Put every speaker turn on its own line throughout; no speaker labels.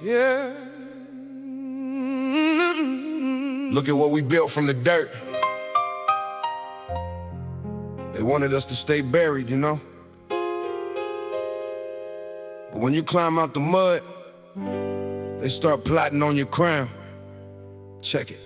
Yeah. Look at what we built from the dirt. They wanted us to stay buried, you know. But when you climb out the mud, they start plotting on your crown. Check it.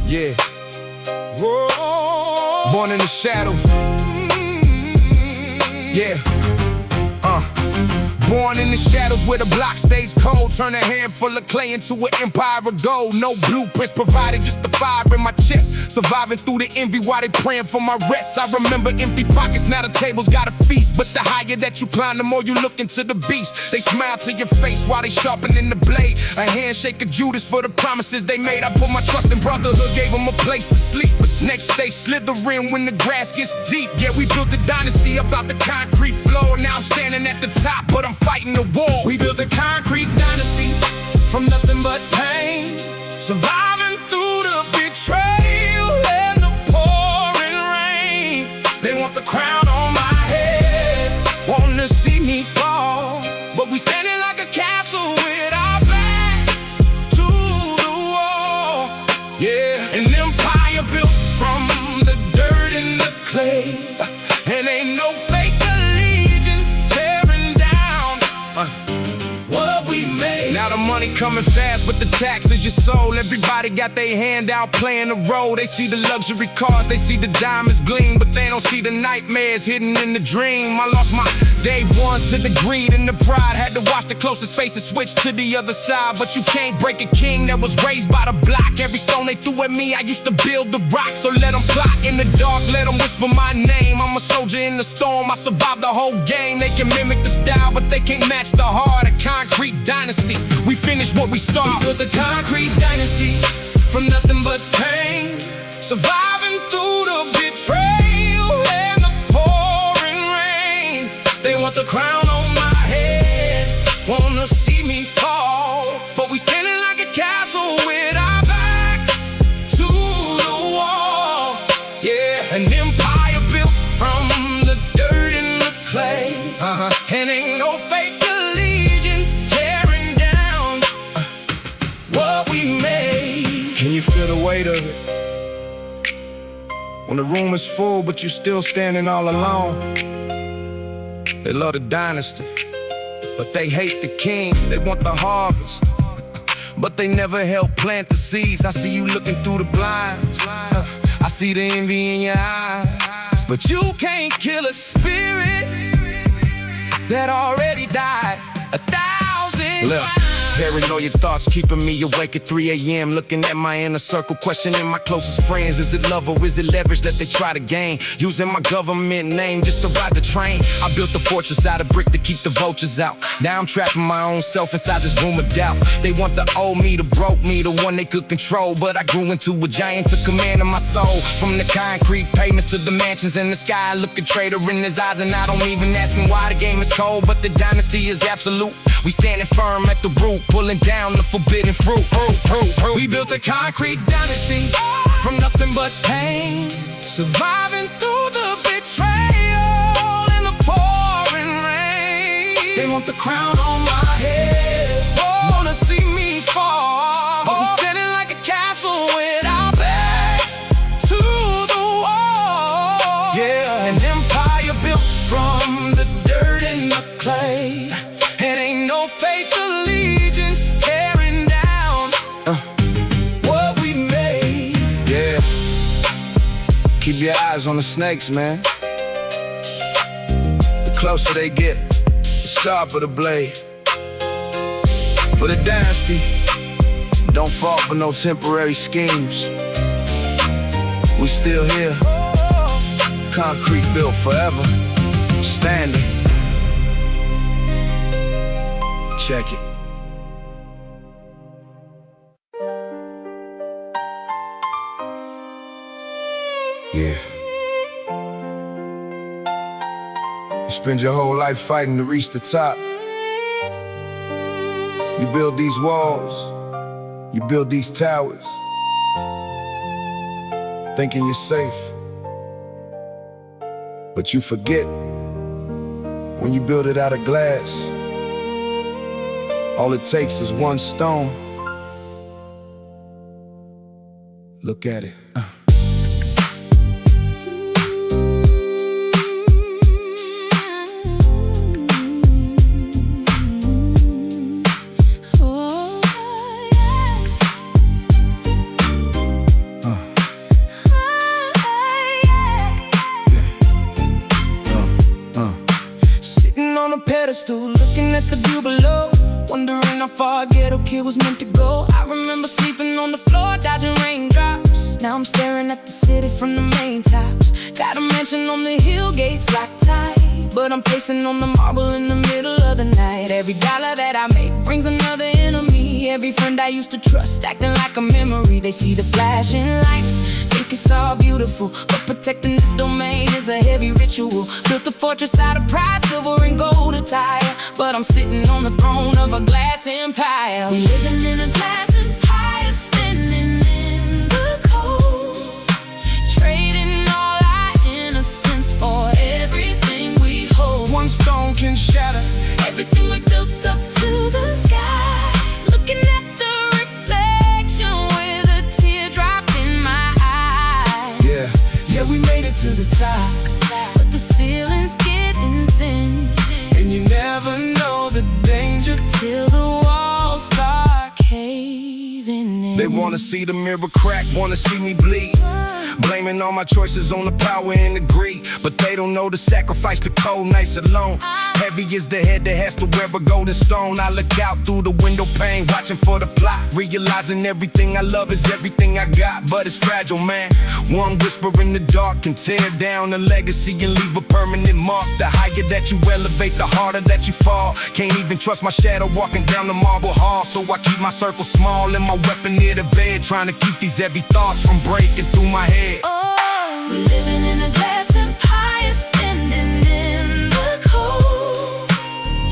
Yeah. Whoa. Born in the shadows. Yeah. Born in the shadows where the block stays cold. Turn a handful of clay into an empire of gold. No blueprints provided, just the fire in my chest. Surviving through the envy while they praying for my rest. I remember empty pockets, now the table's got a feast. But the higher that you climb, the more you look into the beast. They smile to your face while they sharpening the blade. A handshake of Judas for the promises they made. I put my trust in brotherhood, gave them a place to sleep. But snakes stay slithering when the grass gets deep. Yeah, we built a dynasty up out the concrete floor. Now I'm standing at the top, but I'm fighting the war. We built a concrete dynasty from nothing but pain, surviving through the betrayal and the pouring rain. They want the crown on my head, wanting to see me fall, but we standing like a castle with our backs to the wall. Yeah, an empire built from the dirt and the clay, and ain't no fake allegiance tearing down what we made. Now the money coming fast, but the taxes your soul. Everybody got their hand out playing the role. They see the luxury cars, they see the diamonds gleam, but they don't see the nightmares hidden in the dream. I lost my day ones to the greed and the pride. Had to watch the closest faces switch to the other side. But you can't break a king that was raised by the block. Every stone they threw at me, I used to build the rock. So let them plot in the dark, let them whisper my name. I'm a soldier in the storm, I survived the whole game. They can mimic the style, but they can't match the heart. A concrete dynasty, we finished what we started. We built a concrete dynasty from nothing but pain, surviving through the betrayal and the pouring rain. They want the crown on my head, wanna see me fall, but we standing like a castle with our backs to the wall. Yeah, an empire built from the dirt and the clay, and ain't no fake allegiance tearing down what we made. Can you feel the weight of it? When the room is full, but you're still standing all alone. They love the dynasty, but they hate the king. They want the harvest, but they never help plant the seeds. I see you looking through the blinds, I see the envy in your eyes, but you can't kill a spirit that already died 1,000 times. Paranoia thoughts keeping me awake at 3 a.m. Looking at my inner circle, questioning my closest friends. Is it love or is it leverage that they try to gain? Using my government name just to ride the train. I built a fortress out of brick to keep the vultures out. Now I'm trapping my own self inside this room of doubt. They want the old me, the broke me, the one they could control, but I grew into a giant, took command of my soul. From the concrete pavements to the mansions in the sky, I look a traitor in his eyes and I don't even ask him why the game is cold. But the dynasty is absolute. We standing firm at the root, pulling down the forbidden fruit. We built a concrete dynasty from nothing but pain, surviving through the betrayal and the pouring rain. They want the crown on my head, wanna see me fall, but we're standing like a castle with our backs to the wall. Yeah, an empire built from the dirt and the clay, and ain't no fake allegiance tearing down what we made. Yeah, keep your eyes on the snakes, man. The closer they get, the sharper the blade. But a dynasty don't fall for no temporary schemes. We still here, concrete built forever, standing. Check it. Yeah. You spend your whole life fighting to reach the top. You build these walls, You build these towers thinking you're safe, but you forget when you build it out of glass, all it takes is one stone. Look at it.
Pedestal, looking at the view below, wondering how far a ghetto kid was meant to go. I remember sleeping on the floor, dodging raindrops. Now I'm staring at the city from the main tops. Got a mansion on the hill, gates locked tight, but I'm pacing on the marble in the middle of the night. Every dollar that I make brings another enemy. Every friend I used to trust, acting like a memory. They see the flashing lights, think it's all beautiful, but protecting this domain is a heavy ritual. Built a fortress out of pride, silver and gold attire, but I'm sitting on the throne of a glass empire. We living in a glass empire, standing in the cold, trading all our innocence for everything we hold.
One stone can shatter
everything we built up to the sky. Looking at the reflection with a teardrop in my eye.
Yeah, we made it to the top,
but the ceiling's getting thin,
and you never know the danger
till the walls start caving in.
They wanna see the mirror crack, wanna see me bleed, blaming all my choices on the power and the greed. But they don't know the sacrifice, the cold nights alone. Heavy is the head that has to wear a golden stone. I look out through the window pane, watching for the plot, realizing everything I love is everything I got. But it's fragile, man. One whisper in the dark can tear down a legacy and leave a permanent mark. The higher that you elevate, the harder that you fall. Can't even trust my shadow walking down the marble hall, so I keep my circle small and my weapon near the bed, trying to keep these heavy thoughts from breaking through my head.
Oh, we're living in a glass empire, standing in the cold,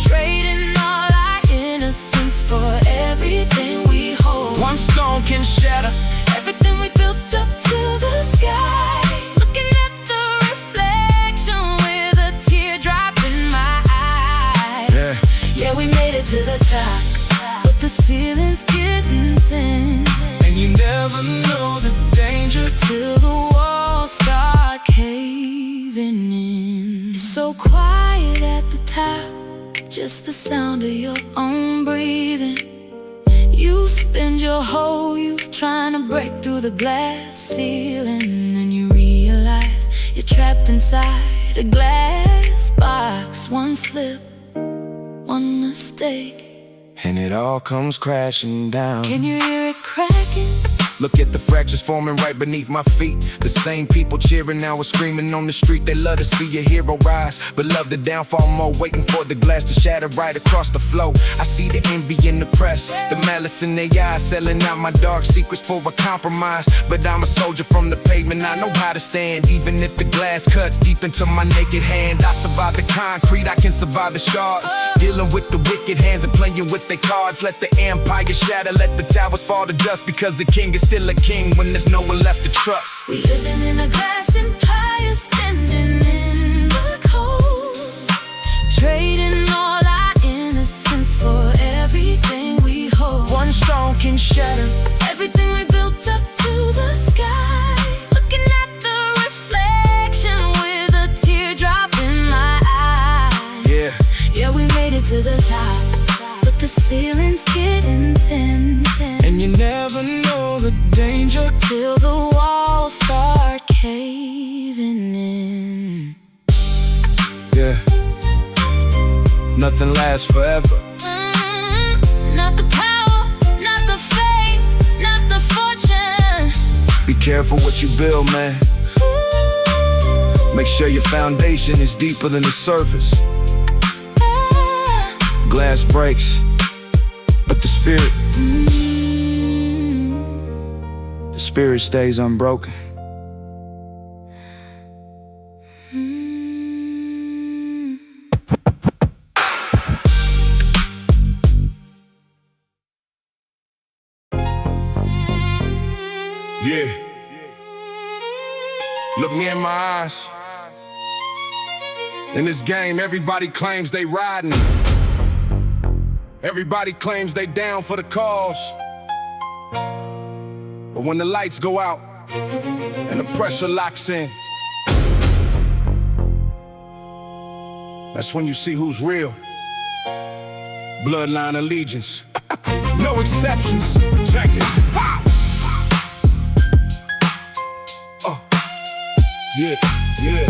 trading all our innocence for everything we hold.
One stone can shatter
everything we built up to the sky. Looking at the reflection with a teardrop in my eye. Yeah, we made it to the top, but the ceiling's getting thin,
and you never know the danger
till the walls start caving in. It's so quiet at the top, just the sound of your own breathing. You spend your whole youth trying to break through the glass ceiling, then you realize you're trapped inside a glass box. One slip, one mistake,
and it all comes crashing down.
Can you hear it cracking?
Look at the fractures forming right beneath my feet. The same people cheering now are screaming on the street. They love to see a hero rise, but love the downfall more, waiting for the glass to shatter right across the flow. I see the envy in the press, the malice in their eyes, selling out my dark secrets for a compromise. But I'm a soldier from the pavement, I know how to stand, even if the glass cuts deep into my naked hand. I survive the concrete, I can survive the shards, dealing with the wicked hands and playing with their cards. Let the empire shatter, let the towers fall to dust, because the king is still a king when there's no one left to trust.
We living in a glass empire, standing in the cold, trading all our innocence for everything we hold.
One stone can shatter
everything we built up to the sky. Looking at the reflection with a teardrop in my eye.
Yeah,
we made it to the top, but the ceiling's getting thin,
and you never know the danger
till the walls start caving in.
Yeah, nothing lasts forever.
Not the power, not the fame, not the fortune.
Be careful what you build, man. Make sure your foundation is deeper than the surface. Glass breaks, but the spirit stays unbroken. Yeah. Look me in my eyes. In this game, everybody claims they riding. Everybody claims they down for the cause. But when the lights go out and the pressure locks in, that's when you see who's real. Bloodline Allegiance. No exceptions. Check it. Yeah, yeah.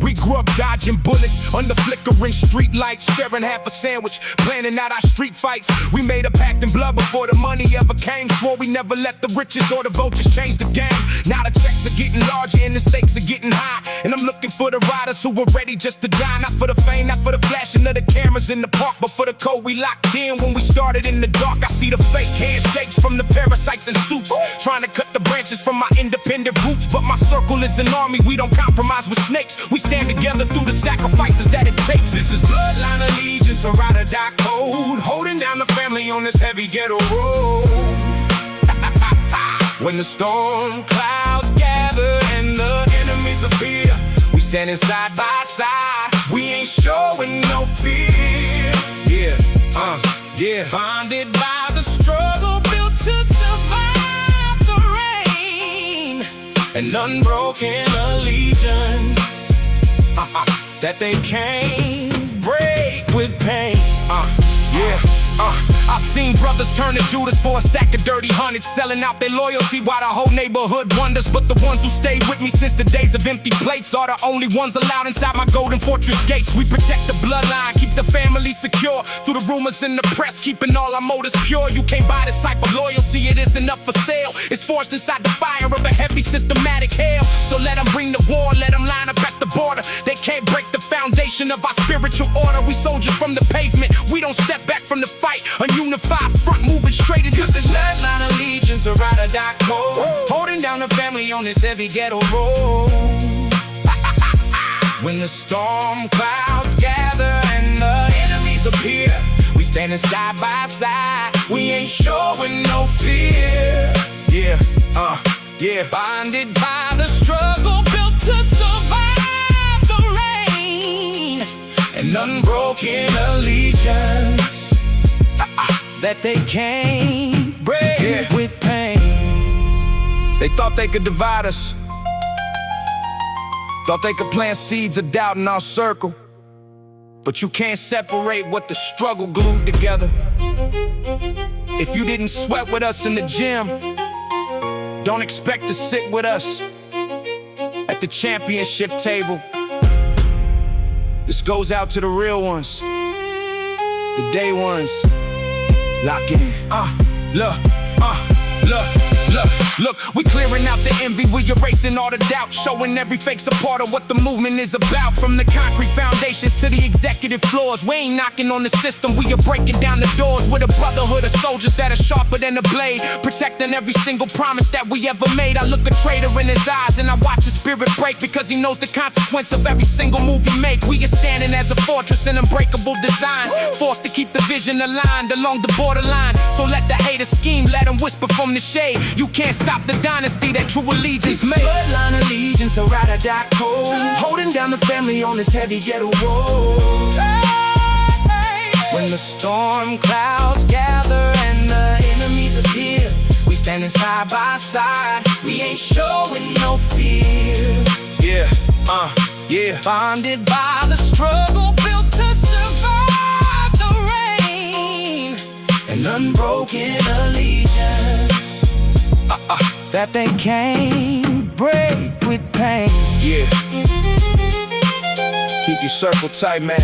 We grew up dodging bullets under flickering street lights, sharing half a sandwich, planning out our street fights. We made a pact in blood before the money ever came. Swore we never let the riches or the vultures change the game. Now the checks are getting larger and the stakes are getting high. And I'm looking for the riders who were ready just to die. Not for the fame, not for the flashing of the cameras in the park, but for the code we locked in when we started in the dark. I see the fake handshakes from the parasites in suits, trying to cut the branches from my independent roots. But my circle is an army, we don't compromise with snakes. We stand together through the sacrifices that it takes. This is Bloodline Allegiance, a ride or die code, holding down the family on this heavy ghetto road. When the storm clouds gather and the enemies appear, we standing side by side, we ain't showing no fear. Yeah, yeah. Bonded by the struggle, built to survive the rain, an unbroken allegiance that they can't break with pain. Yeah. I've seen brothers turn to Judas for a stack of dirty hundreds, selling out their loyalty while the whole neighborhood wonders. But the ones who stayed with me since the days of empty plates are the only ones allowed inside my golden fortress gates. We protect the bloodline, keep the family secure through the rumors in the press, keeping all our motives pure. You can't buy this type of loyalty, it isn't up for sale. It's forged inside the fire of a heavy systematic hell. So let them bring the war, let them line up at the border. They can't break the foundation of our spiritual order. We soldiers from the pavement, we don't step back from the fight. A unified front moving straight into this Bloodline Allegiance, a ride or die code, holding down the family on this heavy ghetto road. When the storm clouds gather and the enemies appear, we standing side by side, we ain't showing no fear. Yeah, yeah. Bonded by the struggle, built to survive the rain, an unbroken allegiance that they can't break with pain. They thought they could divide us, thought they could plant seeds of doubt in our circle. But you can't separate what the struggle glued together. If you didn't sweat with us in the gym, don't expect to sit with us at the championship table. This goes out to the real ones, the day ones. Lock in. Look, we clearing out the envy, we erasing all the doubt, showing every fake's a part of what the movement is about. From the concrete foundations to the executive floors, we ain't knocking on the system, we are breaking down the doors. With a brotherhood of soldiers that are sharper than a blade, protecting every single promise that we ever made. I look a traitor in his eyes and I watch his spirit break, because he knows the consequence of every single move he make. We are standing as a fortress in unbreakable design, forced to keep the vision aligned along the borderline. So let the haters scheme, let them whisper from the shade. You can't stop the dynasty that true allegiance made. Bloodline Allegiance, a ride or die code, holding down the family on this heavy ghetto road. When the storm clouds gather and the enemies appear, we standing side by side, we ain't showing no fear. Yeah, yeah. Bonded by the struggle, built to survive the rain, an unbroken allegiance that they can't break with pain. Yeah. Keep your circle tight, man.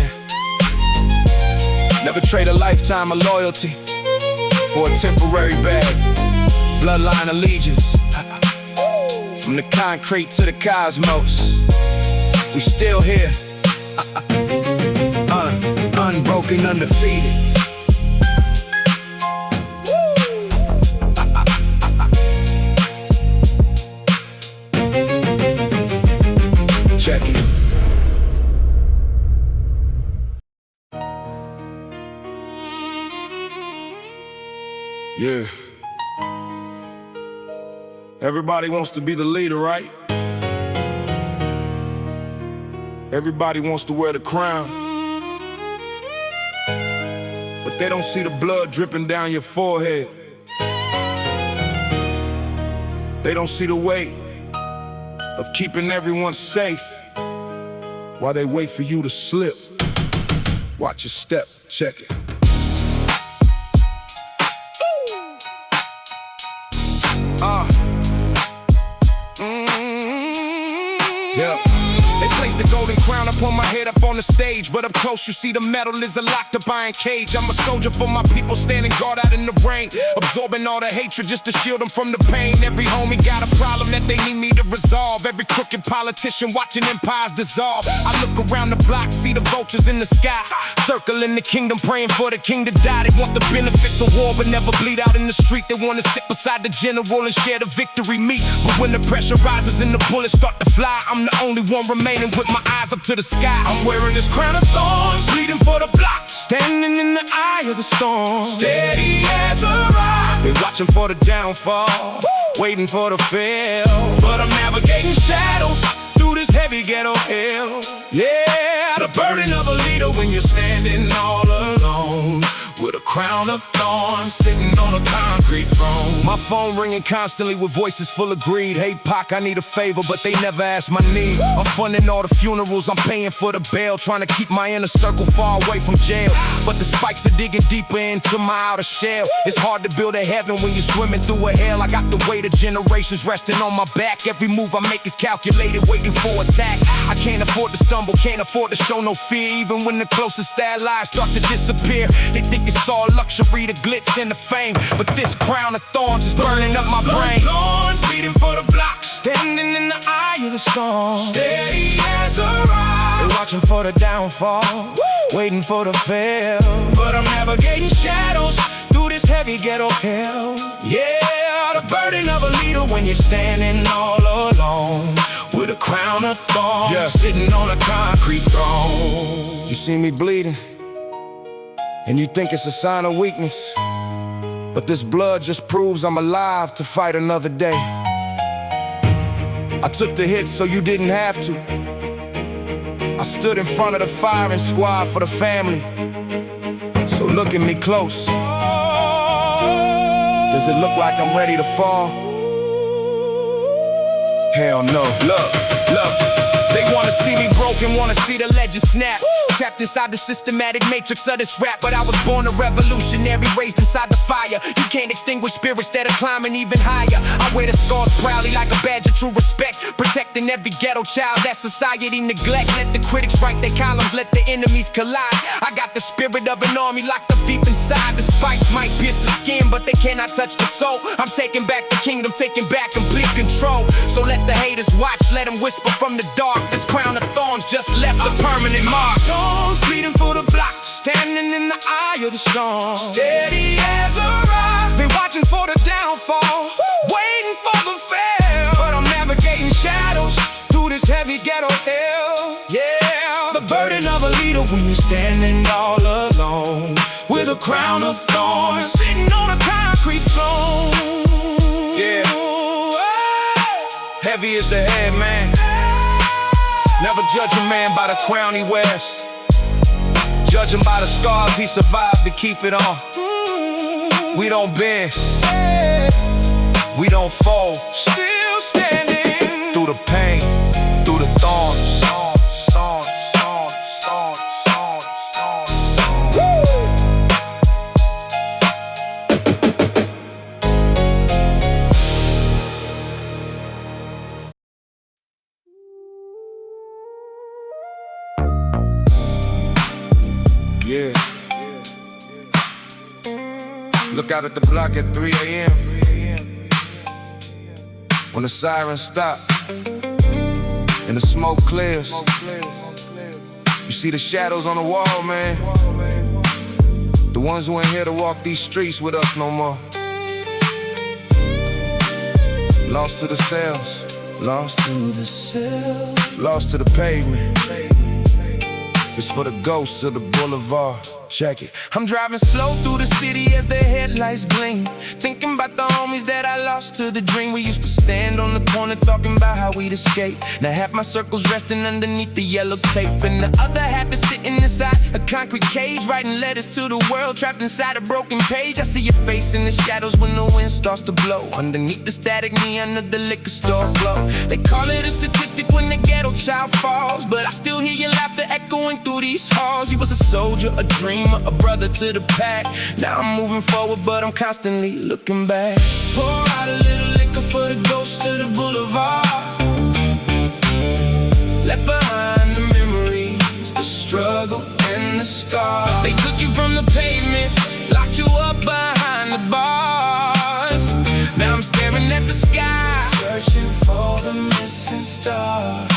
Never trade a lifetime of loyalty for a temporary bag. Bloodline Allegiance. From the concrete to the cosmos, we still here. Unbroken, undefeated. Check it. Yeah. Everybody wants to be the leader, right? Everybody wants to wear the crown, but they don't see the blood dripping down your forehead. They don't see the weight of keeping everyone safe while they wait for you to slip. Watch your step, check it. Yeah. They place the golden crown upon my head up on the stage, but up close you see the metal is a locked up iron cage. I'm a soldier for my people, standing guard out in the rain, absorbing all the hatred just to shield them from the pain. Every homie got a problem that they need me to resolve. Every crooked politician watching empires dissolve. I look around the block, see the vultures in the sky, circling the kingdom, praying for the king to die. They want the benefits of war but never bleed out in the street. They want to sit beside the general and share the victory meat. But when the pressure rises and the bullets start to fly, I'm the only one remaining with my eyes up to the sky. I'm wearing this crown of thorns, bleeding for the block, standing in the eye of the storm, steady as a rock. They watching for the downfall, waiting for the fall, but I'm navigating shadows through this heavy ghetto hell. Yeah, the burden of a leader when you're standing all alone, with a crown of thorns sitting on a concrete throne. My phone ringing constantly with voices full of greed. Hey Pac, I need a favor, but they never ask my need. I'm funding all the funerals, I'm paying for the bail, trying to keep my inner circle far away from jail. But the spikes are digging deeper into my outer shell. It's hard to build a heaven when you're swimming through a hell. I got the weight of generations resting on my back. Every move I make is calculated, waiting for attack. I can't afford to stumble, can't afford to show no fear, even when the closest allies start to disappear. They think it's all luxury, the glitz and the fame, but this crown of thorns is burning up my brain. Thorns bleeding for the block, standing in the eye of the storm, steady as a rock. They're watching for the downfall, waiting for the fail, but I'm navigating shadows through this heavy ghetto hell. Yeah, the burden of a leader when you're standing all alone, with a crown of thorns, sitting on a concrete throne. You see me bleeding, and you think it's a sign of weakness, but this blood just proves I'm alive to fight another day. I took the hit so you didn't have to. I stood in front of the firing squad for the family, so look at me close. Does it look like I'm ready to fall? Hell no. Look, they wanna see me broken, wanna see the legend snap. Trapped inside the systematic matrix of this rap, but I was born a revolutionary, raised inside the fire. You can't extinguish spirits that are climbing even higher. I wear the scars proudly like a badge of true respect, protecting every ghetto child that society neglect. Let the critics write their columns, let the enemies collide. I got the spirit of an army locked up deep inside. The spikes might pierce the skin, but they cannot touch the soul. I'm taking back the kingdom, taking back complete control. So let the haters watch, let them whisper from the dark. This crown of thorns just left a permanent mark. Thorns bleeding for the block, standing in the eye of the storm, steady as a rock. They watching for the downfall, waiting for the fail, but I'm navigating shadows through this heavy ghetto hell. Yeah, the burden of a leader when you're standing all alone, with a crown of thorns, sitting on a concrete throne. Yeah, heavy is the head, man. Never judge a man by the crown he wears, judge him by the scars he survived to keep it on. We don't bend, we don't fold, still standing through the pain, through the thorns. Yeah. Look out at the block at 3 a.m. when the sirens stop and the smoke clears. You see the shadows on the wall, man. The ones who ain't here to walk these streets with us no more. Lost to the cells, lost to the pavement. It's for the ghosts of the Boulevard. Check it. I'm driving slow through the city as the headlights gleam, thinking about the homies that I lost to the dream. We used to stand on the corner talking about how we'd escape. Now half my circle's resting underneath the yellow tape, and the other half is sitting inside a concrete cage, writing letters to the world, trapped inside a broken page. I see your face in the shadows when the wind starts to blow, underneath the static neon of the liquor store glow. They call it a statistic when the ghetto child falls, but I still hear your laughter echoing through these halls. You was a soldier, a dreamer, a brother to the pack. Now I'm moving forward, but I'm constantly looking back. Pour out a little liquor for the ghost of the Boulevard, left behind the memories, the struggle and the scars. They took you from the pavement, locked you up behind the bars. Now I'm staring at the sky, searching for the missing stars.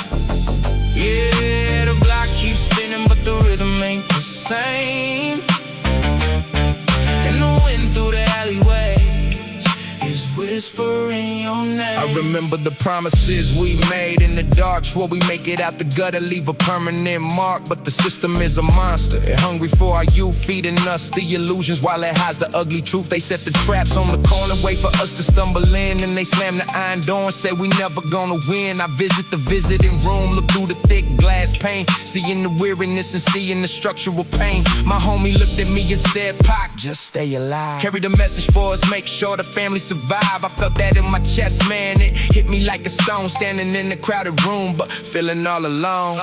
Yeah, the block keeps spinning, but the rhythm ain't the same. And the wind through the alleyways is whispering your name. I remember the promises we made in the dark, swore we make it out the gutter, leave a permanent mark. But the system is a monster, it hungry for our youth, feeding us the illusions while it hides the ugly truth. They set the traps on the corner, wait for us to stumble in, and they slam the iron door and say we never gonna win. I visit the visiting room, look through the thick glass pane, seeing the weariness and seeing the structural pain. My homie looked at me and said, Pac, just stay alive. Carry the message for us, make sure the family survive. I felt that in my chest, man, it hit me like a stone, standing in the crowded room, but feeling all alone.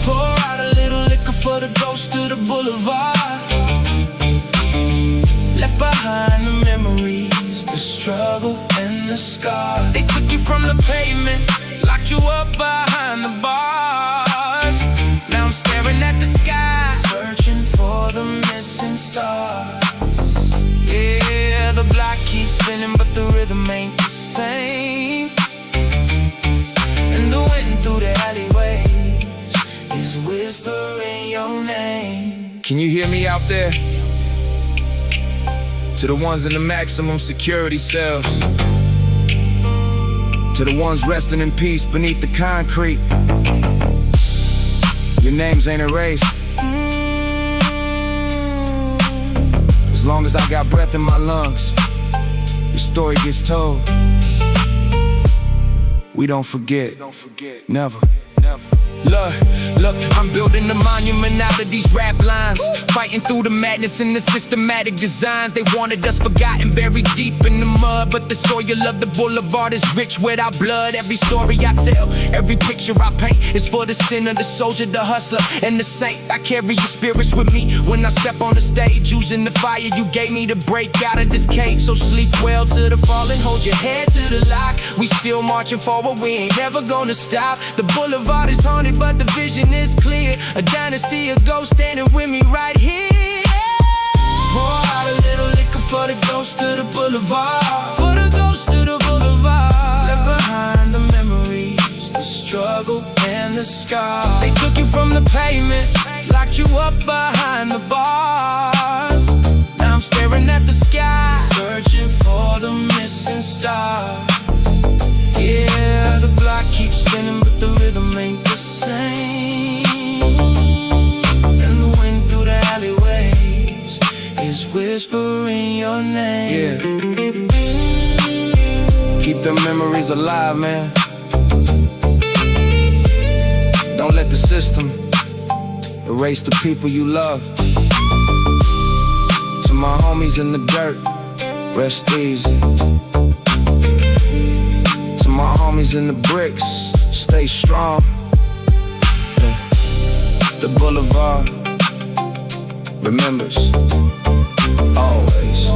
Pour out a little liquor for the ghost of the Boulevard, left behind the memories, the struggle and the scars. They took you from the pavement, locked you up behind the bars. Now I'm staring at the sky, searching for the missing stars. Yeah, the block keeps spinning, but the rhythm ain't the same. And the wind through the alleyways is whispering your name. Can you hear me out there? To the ones in the maximum security cells, to the ones resting in peace beneath the concrete, your names ain't erased. As long as I got breath in my lungs, your story gets told. We don't forget, never. Look, I'm building a monument out of these rap lines, fighting through the madness and the systematic designs. They wanted us forgotten, buried deep in the mud, but the soil of the Boulevard is rich with our blood. Every story I tell, every picture I paint is for the sinner, the soldier, the hustler, and the saint. I carry your spirits with me when I step on the stage, using the fire you gave me to break out of this cage. So sleep well to the fallen, hold your head to the lock. We still marching forward, we ain't never gonna stop. The Boulevard is haunted, but the vision is clear. A dynasty, a ghost standing with me right here. Pour out a little liquor for the ghost of the Boulevard, for the ghost of the Boulevard, left behind the memories, the struggle and the scars. They took you from the pavement, locked you up behind the bars. Now I'm staring at the sky, searching for the missing stars. Yeah, the block keeps spinning, but the rhythm ain't the same. And the wind through the alleyways is whispering your name. Yeah. Keep them memories alive, man. Don't let the system erase the people you love. To my homies in the dirt, rest easy. To my homies in the bricks, stay strong. Yeah. The Boulevard remembers always.